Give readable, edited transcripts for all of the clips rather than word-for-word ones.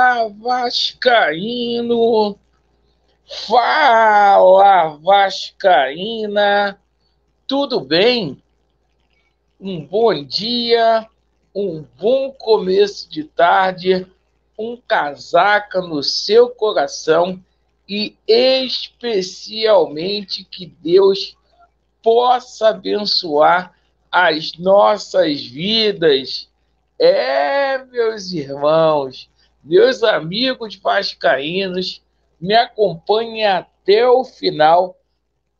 Fala, Vascaíno! Fala, Vascaína! Tudo bem? Um bom dia, um bom começo de tarde, um casaca no seu coração e especialmente que Deus possa abençoar as nossas vidas. Meus irmãos, meus amigos vascaínos, me acompanhem até o final.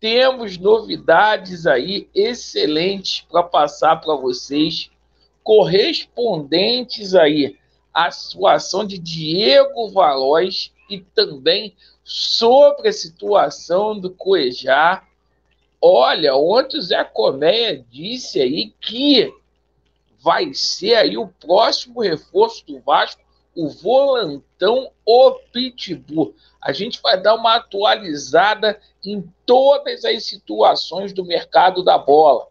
Temos novidades aí excelentes para passar para vocês, correspondentes aí à situação de Diego Valois e também sobre a situação do Cuejá. Olha, ontem o Zé Colmeia disse aí que vai ser aí o próximo reforço do Vasco, o volantão, o Pitbull. A gente vai dar uma atualizada em todas as situações do mercado da bola.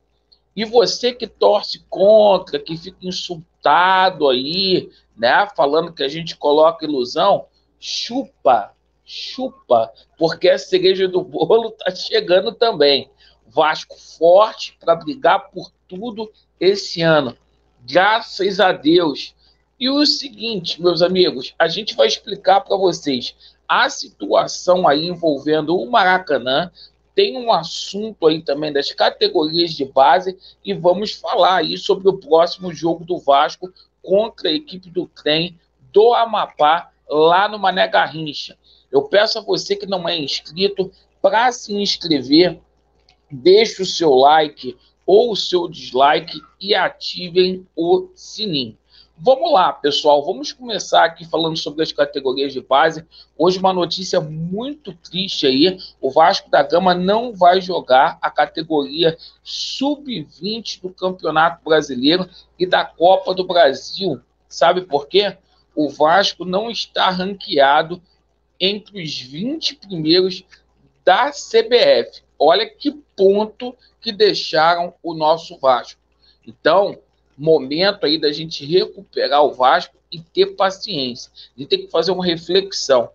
E você que torce contra, que fica insultado aí, né, falando que a gente coloca ilusão, chupa, porque a cereja do bolo tá chegando também. Vasco forte para brigar por tudo esse ano. Graças a Deus. E o seguinte, meus amigos, a gente vai explicar para vocês a situação aí envolvendo o Maracanã. Tem um assunto aí também das categorias de base e vamos falar aí sobre o próximo jogo do Vasco contra a equipe do Trem do Amapá, lá no Mané Garrincha. Eu peço a você que não é inscrito para se inscrever, deixe o seu like ou o seu dislike e ativem o sininho. Vamos lá, pessoal, vamos começar aqui falando sobre as categorias de base. Hoje uma notícia muito triste aí, o Vasco da Gama não vai jogar a categoria sub-20 do Campeonato Brasileiro e da Copa do Brasil. Sabe por quê? O Vasco não está ranqueado entre os 20 primeiros da CBF. Olha que ponto que deixaram o nosso Vasco. Então, momento aí da gente recuperar o Vasco e ter paciência. A gente tem que fazer uma reflexão.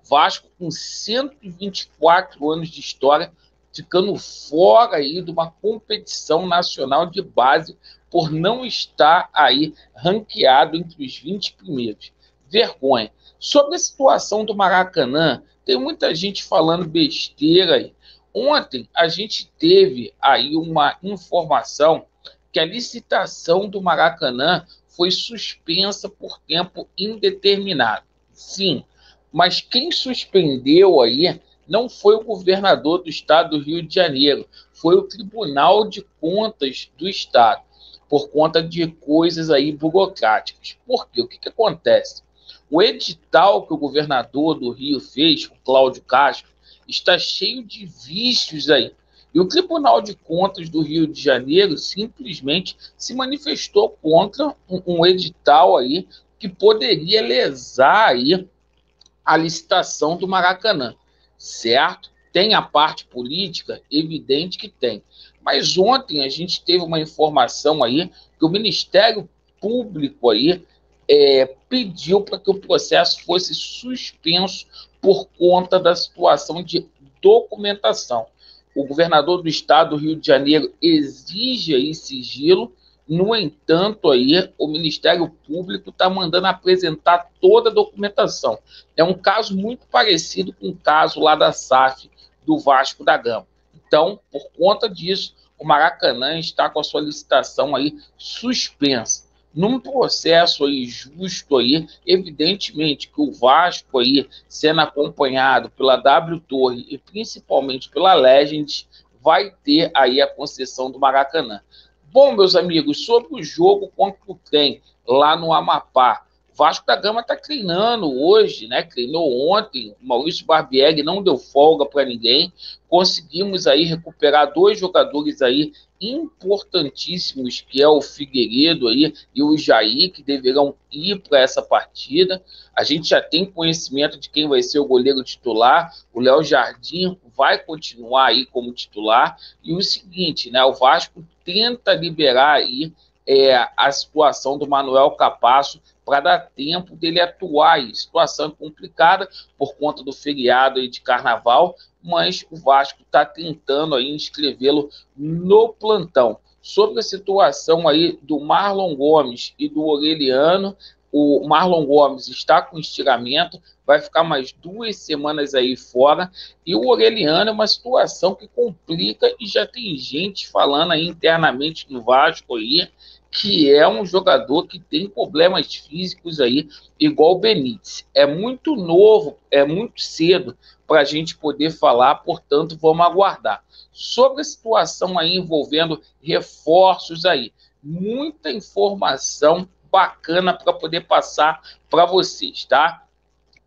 Vasco com 124 anos de história, ficando fora aí de uma competição nacional de base por não estar aí ranqueado entre os 20 primeiros. Vergonha. Sobre a situação do Maracanã, tem muita gente falando besteira aí. Ontem a gente teve aí uma informação que a licitação do Maracanã foi suspensa por tempo indeterminado. Sim, mas quem suspendeu aí não foi o governador do estado do Rio de Janeiro, foi o Tribunal de Contas do Estado, por conta de coisas aí burocráticas. Por quê? O que acontece? O edital que o governador do Rio fez, o Cláudio Castro, está cheio de vícios aí. E o Tribunal de Contas do Rio de Janeiro simplesmente se manifestou contra um edital aí que poderia lesar aí a licitação do Maracanã, certo? Tem a parte política, evidente que tem. Mas ontem a gente teve uma informação aí que o Ministério Público aí pediu para que o processo fosse suspenso por conta da situação de documentação. O governador do estado do Rio de Janeiro exige aí sigilo, no entanto, aí, o Ministério Público está mandando apresentar toda a documentação. É um caso muito parecido com o caso lá da SAF, do Vasco da Gama. Então, por conta disso, o Maracanã está com a sua licitação aí suspensa. Num processo aí justo aí, evidentemente que o Vasco aí, sendo acompanhado pela W Torre e principalmente pela Legend, vai ter aí a concessão do Maracanã. Bom, meus amigos, sobre o jogo contra o Trem, lá no Amapá, o Vasco da Gama está treinando hoje, né? Treinou ontem, o Maurício Barbieri não deu folga para ninguém, conseguimos aí recuperar 2 jogadores aí importantíssimos, que é o Figueiredo aí e o Jair, que deverão ir para essa partida. A gente já tem conhecimento de quem vai ser o goleiro titular, o Léo Jardim vai continuar aí como titular, e o seguinte, né, o Vasco tenta liberar aí a situação do Manuel Capasso para dar tempo dele atuar aí. Situação complicada por conta do feriado aí de carnaval, mas o Vasco está tentando aí inscrevê-lo no plantão. Sobre a situação aí do Marlon Gomes e do Aureliano, o Marlon Gomes está com estiramento, vai ficar mais 2 semanas aí fora, e o Aureliano é uma situação que complica e já tem gente falando aí internamente no Vasco aí, que é um jogador que tem problemas físicos aí, igual o Benítez. É muito novo, é muito cedo para a gente poder falar, portanto, vamos aguardar. Sobre a situação aí envolvendo reforços aí, muita informação bacana para poder passar para vocês, tá?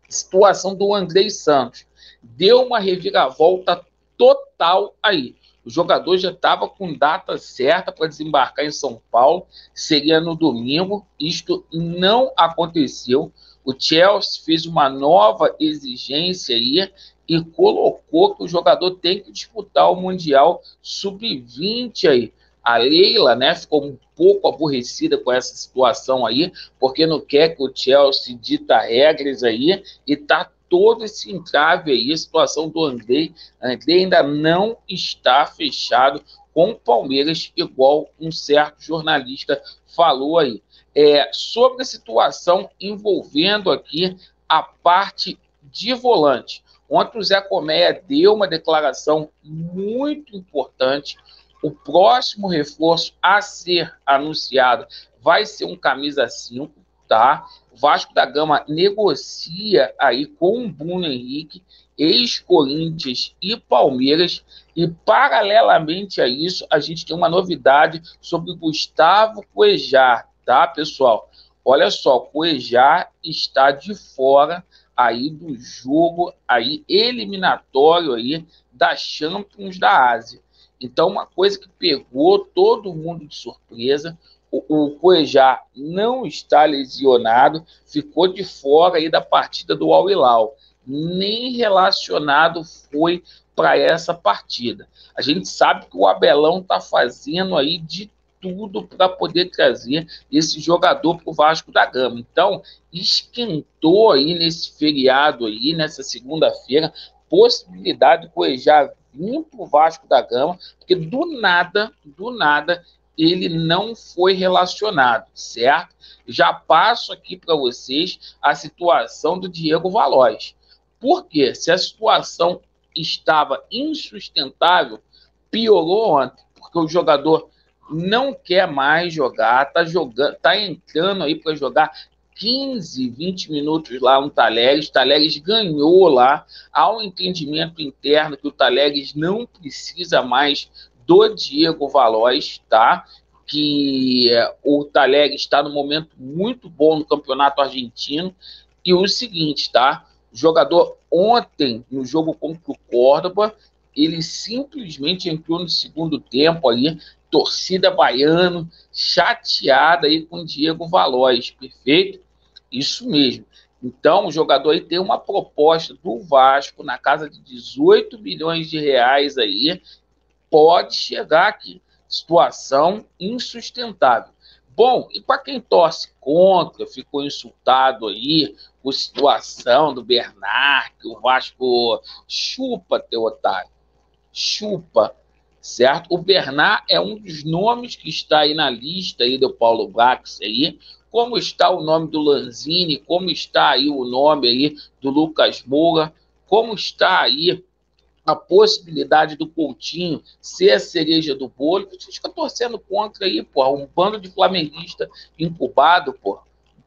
Situação do Andrei Santos. Deu uma reviravolta total aí. O jogador já estava com data certa para desembarcar em São Paulo, seria no domingo. Isto não aconteceu. O Chelsea fez uma nova exigência aí e colocou que o jogador tem que disputar o Mundial Sub-20 aí. A Leila, né, ficou um pouco aborrecida com essa situação aí, porque não quer que o Chelsea dita regras aí, e tá todo esse entrave aí, a situação do Andrei. Andrei ainda não está fechado com o Palmeiras, igual um certo jornalista falou aí. Sobre a situação envolvendo aqui a parte de volante. Ontem o Zé Colmeia deu uma declaração muito importante. O próximo reforço a ser anunciado vai ser um camisa 5, tá? O Vasco da Gama negocia aí com o Bruno Henrique, ex-Corinthians e Palmeiras, e paralelamente a isso, a gente tem uma novidade sobre o Gustavo Cuejar, tá, pessoal? Olha só, o Cuejar está de fora aí do jogo aí eliminatório aí da Champions da Ásia. Então, uma coisa que pegou todo mundo de surpresa, o Cuejar não está lesionado, ficou de fora aí da partida do Al Hilal, nem relacionado foi para essa partida. A gente sabe que o Abelão está fazendo aí de tudo para poder trazer esse jogador para o Vasco da Gama. Então, esquentou aí nesse feriado aí, nessa segunda-feira, possibilidade de Cuejar vir para o Vasco da Gama, porque do nada, ele não foi relacionado, certo? Já passo aqui para vocês a situação do Diego Valois. Por quê? Se a situação estava insustentável, piorou ontem, porque o jogador não quer mais jogar, tá entrando aí para jogar 15, 20 minutos lá no Talleres. Talleres ganhou lá. Há um entendimento interno que o Talleres não precisa mais do Diego Valois, tá? Que o Talleres está num momento muito bom no campeonato argentino. E o seguinte, tá? O jogador ontem, no jogo contra o Córdoba, ele simplesmente entrou no segundo tempo aí, torcida baiana, chateada aí com o Diego Valois, perfeito? Isso mesmo. Então, o jogador aí tem uma proposta do Vasco na casa de 18 milhões de reais aí, pode chegar aqui. Situação insustentável. Bom, e para quem torce contra, ficou insultado aí com a situação do Bernard, que o Vasco chupa, teu otário, chupa, certo? O Bernard é um dos nomes que está aí na lista aí do Paulo Brax aí, como está o nome do Lanzini, como está aí o nome aí do Lucas Moura, como está aí a possibilidade do Coutinho ser a cereja do bolo. A gente fica torcendo contra aí, pô, um bando de flamenguista incubado, pô.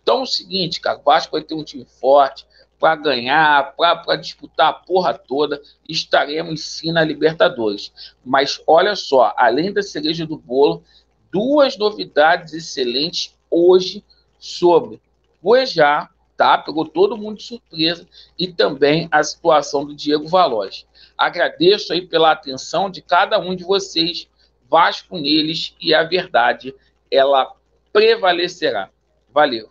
Então é o seguinte, cara, o Vasco vai ter um time forte para ganhar, para disputar a porra toda, estaremos sim na Libertadores. Mas olha só, além da cereja do bolo, 2 novidades excelentes hoje sobre Cuejar, tá? Pegou todo mundo de surpresa, e também a situação do Diego Valois. Agradeço aí pela atenção de cada um de vocês. Vasco neles, e a verdade, ela prevalecerá. Valeu.